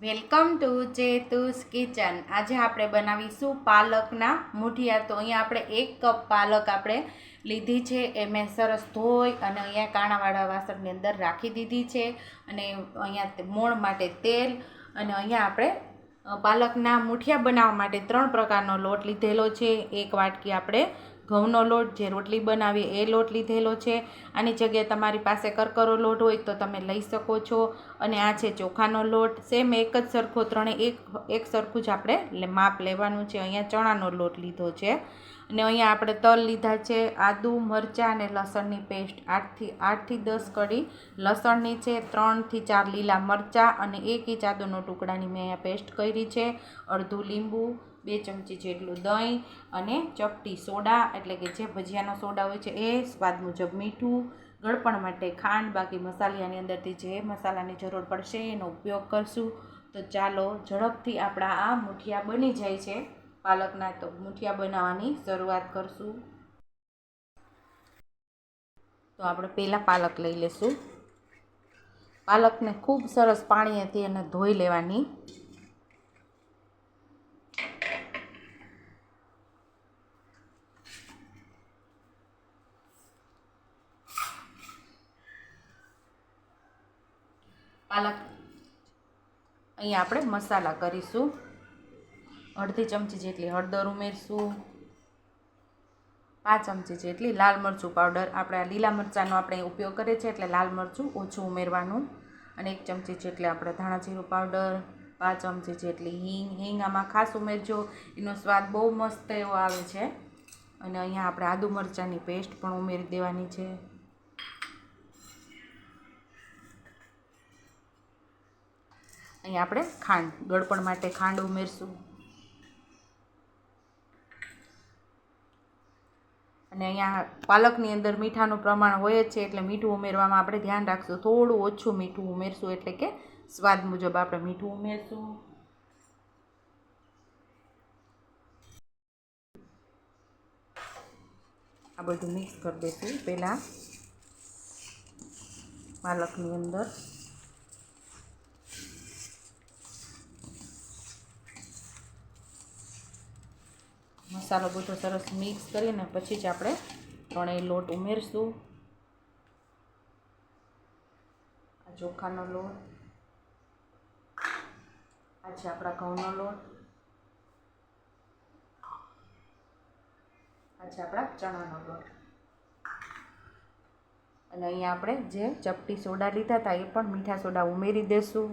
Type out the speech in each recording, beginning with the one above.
Welcome to ચેતુસ kitchen. આજે આપણે બનાવીશું પાલકના મૂઠિયા। તો અહીંયા આપણે 1 કપ પાલક આપણે લીધી છે, એ મેં સરસ ધોઈ અને અહીંયા કાણાવાળા વાસણની અંદર રાખી દીધી છે। અને અહીંયા મોણ માટે તેલ, અને અહીંયા આપણે પાલકના મૂઠિયા બનાવવા માટે 3 પ્રકારનો લોટ લીધેલો છે। 1 વાટકી આપણે ઘઉંનો લોટ, જે રોટલી બનાવીએ એ લોટ લીધેલો છે। આની જગ્યાએ તમારી પાસે કરકરો લોટ હોય તો તમે લઈ શકો છો। અને આ છે ચોખાનો લોટ, સેમ એક જ સરખો, ત્રણે એક સરખું જ આપણે માપ લેવાનું છે। અહીંયા ચણાનો લોટ લીધો છે, અને અહીંયા આપણે તલ લીધા છે, આદુ, મરચાં અને લસણની પેસ્ટ 8 થી 10 કળી લસણની છે, 3 થી 4 લીલા મરચાં અને 1 ઇંચ આદુનો ટુકડાની મેં અહીંયા પેસ્ટ કરી છે, અડધું લીંબુ, 2 ચમચી જેટલું દહીં અને ચપટી સોડા, એટલે કે જે ભજીયાનો સોડા હોય છે એ, સ્વાદ મુજબ મીઠું, ગળપણ માટે ખાંડ। બાકી મસાલાની અંદરથી જે મસાલાની જરૂર પડશે એનો ઉપયોગ કરશું। તો ચાલો ઝડપથી આપણા આ મૂઠિયા બની જાય છે પાલકના। તો મૂઠિયા બનાવવાની શરૂઆત કરશું। તો આપણે પહેલાં પાલક લઈ લેશું। પાલકને ખૂબ સરસ પાણીએથી એને ધોઈ લેવાની। પાલક અહીંયા આપણે મસાલા કરીશું। અડધી ચમચી જેટલી હળદર ઉમેરશું, 5 ચમચી જેટલી લાલ મરચું પાવડર, આપણે આ લીલા મરચાંનો આપણે ઉપયોગ કરીએ છીએ એટલે લાલ મરચું ઓછું ઉમેરવાનું, અને 1 ચમચી જેટલી આપણે ધાણા જીરું પાવડર, 5 ચમચી જેટલી હિંગ આમાં ખાસ ઉમેરજો, એનો સ્વાદ બહુ મસ્ત એવો આવે છે। અને અહીંયા આપણે આદુ મરચાંની પેસ્ટ પણ ઉમેરી દેવાની છે। અહીંયા આપણે ખાંડ, ગળપણ માટે ખાંડ ઉમેરશું, અને અહીંયા પાલકની અંદર મીઠાનું પ્રમાણ હોય જ છે એટલે મીઠું ઉમેરવામાં આપણે ધ્યાન રાખશું, થોડું ઓછું મીઠું ઉમેરશું, એટલે કે સ્વાદ મુજબ આપણે મીઠું ઉમેરશું। આ બધું મિક્સ કરી દઈશું પહેલાં પાલકની અંદર। મસાલો બધો સરસ મિક્સ કરીને પછી જ આપણે ત્રણેય લોટ ઉમેરશું। આ ચોખાનો લોટ, આ છે આપણા ઘઉંનો લોટ, આ છે આપણા ચણાનો લોટ, અને અહીંયા આપણે જે ચપટી સોડા લીધા હતા એ પણ મીઠા સોડા ઉમેરી દઈશું।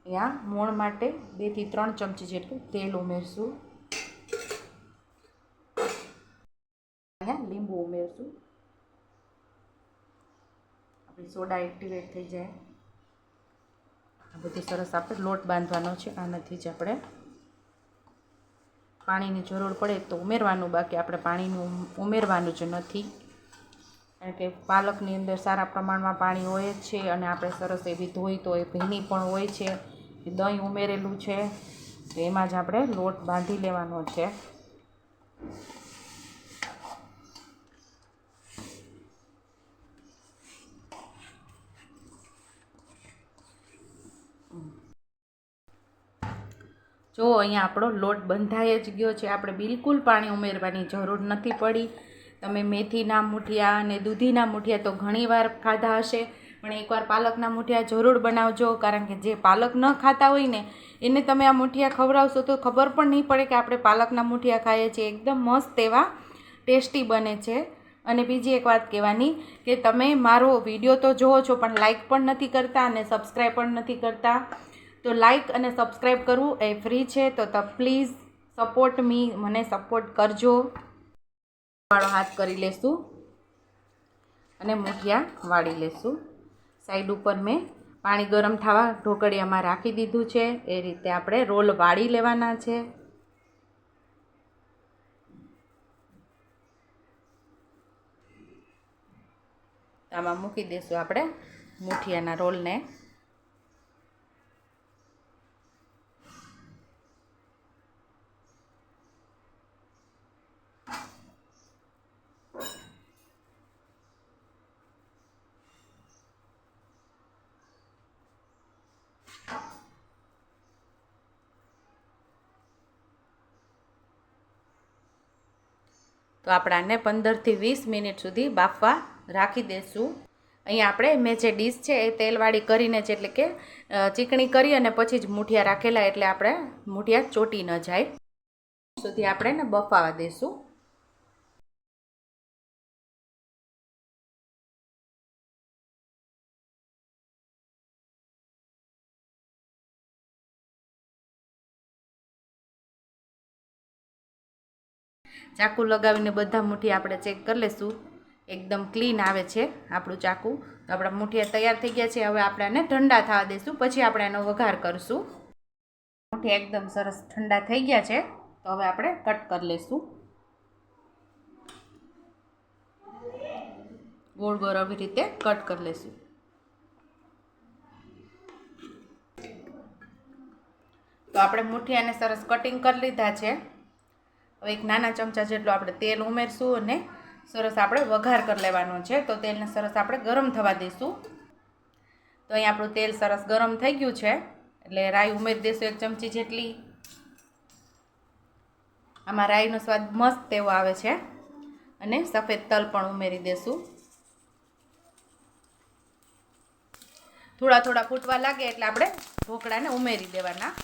અહીંયા મોણ માટે 2 થી 3 ચમચી જેટલું તેલ ઉમેરશું। અહીંયા લીંબુ ઉમેરશું, આપણી સોડા એક્ટિવેટ થઈ જાય। આ બધી સરસ આપણે લોટ બાંધવાનો છે, આનાથી જ આપણે પાણીની જરૂર પડે તો ઉમેરવાનું, બાકી આપણે પાણીનું ઉમેરવાનું જ નથી, કારણ કે પાલકની અંદર સારા પ્રમાણમાં પાણી હોય જ છે, અને આપણે સરસ એવી ધોઈ તો એ ભીની પણ હોય છે, દહીં ઉમેરેલું છે, તો એમાં જ આપણે લોટ બાંધી લેવાનો છે। જો અહીંયા આપણો લોટ બંધાઈ જ ગયો છે, આપણે બિલકુલ પાણી ઉમેરવાની જરૂર નથી પડી। તમે મેથીના મૂઠિયા અને દૂધીના મૂઠિયા તો ઘણીવાર ખાધા હશે, પણ એકવાર પાલકના મૂઠિયા જરૂર બનાવજો, કારણ કે જે પાલક ન ખાતા હોય ને એને તમે આ મૂઠિયા ખવડાવશો તો ખબર પણ નહીં પડે કે આપણે પાલકના મૂઠિયા ખાઈએ છીએ। એકદમ મસ્ત એવા ટેસ્ટી બને છે। અને બીજી એક વાત કહેવાની કે તમે મારો વિડીયો તો જોવો છો પણ લાઈક પણ નથી કરતા અને સબસ્ક્રાઈબ પણ નથી કરતા। તો લાઈક અને સબસ્ક્રાઈબ કરવું એ ફ્રી છે, તો પ્લીઝ સપોર્ટ મી, મને સપોર્ટ કરજો। વાળો હાથ કરી લેશું અને મૂઠિયા વાળી લેશું। સાઈડ ઉપર મેં પાણી ગરમ થવા ઢોકળિયામાં રાખી દીધું છે, એ રીતે આપણે રોલ વાળી લેવાના છે। આમાં મૂકી દઈશું આપણે મૂઠિયાના રોલને। તો આપણે આને 15થી 20 મિનિટ સુધી બાફવા રાખી દઈશું. અહીંયા આપણે મેં જે ડીશ છે એ તેલવાળી કરીને જ એટલે કે ચીકણી કરી અને પછી જ મૂઠિયા રાખેલા, એટલે આપણે મૂઠિયા ચોટી ન જાય સુધી આપણે એને બફાવા દઈશું. ચાકુ લગાવીને બધા મૂઠિયા આપણે ચેક કરી લઈશું. એકદમ ક્લીન આવે છે આપણું ચાકુ. તો આપણા મૂઠિયા તૈયાર થઈ ગયા છે. હવે આપણે આને ઠંડા થવા દઈશું, પછી આપણે એનો વઘાર કરીશું. મૂઠિયા એકદમ સરસ ઠંડા થઈ ગયા છે, તો હવે આપણે કટ કરી લઈશું. ગોળ ગોળ આવી રીતે કટ કરી લઈશું. તો આપણે મૂઠિયાને સરસ કટિંગ કરી લીધા છે. હવે એક નાના ચમચા જેટલું આપણે તેલ ઉમેરશું અને સરસ આપણે વઘાર કરી લેવાનો છે. તો તેલને સરસ આપણે ગરમ થવા દઈશું. તો અહીં આપણું તેલ સરસ ગરમ થઈ ગયું છે, એટલે રાઈ ઉમેરી દઈશું 1 ચમચી જેટલી. આમાં રાઈનો સ્વાદ મસ્ત એવો આવે છે. અને સફેદ તલ પણ ઉમેરી દઈશું. થોડા થોડા ફૂટવા લાગે એટલે આપણે ઢોકળાને ઉમેરી દેવાના.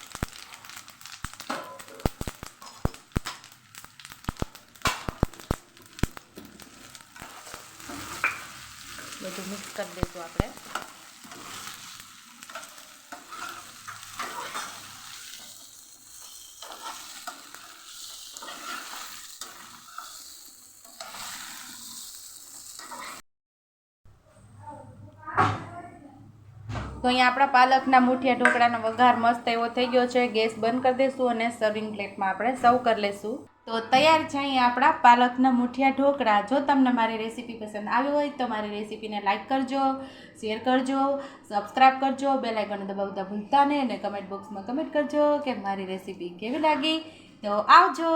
બધું મિક્સ કરી દઈશું આપણે. તો અહીંયા આપણા પાલકના મૂઠિયા ઢોકળાનો વઘાર મસ્ત એવો થઈ ગયો છે. ગેસ બંધ કરી દઈશું અને સર્વિંગ પ્લેટમાં આપણે સર્વ કરી લઈશું. તો તૈયાર છે અહીંયા આપણા પાલકના મૂઠિયા ઢોકળા. જો તમને મારી રેસીપી પસંદ આવી હોય તો મારી રેસીપીને લાઇક કરજો, શેર કરજો, સબસ્ક્રાઈબ કરજો, બેલ આઇકન દબાવતા ભૂલતા નહીં, અને કમેન્ટ બોક્સમાં કમેન્ટ કરજો કે મારી રેસીપી કેવી લાગી. તો આવજો.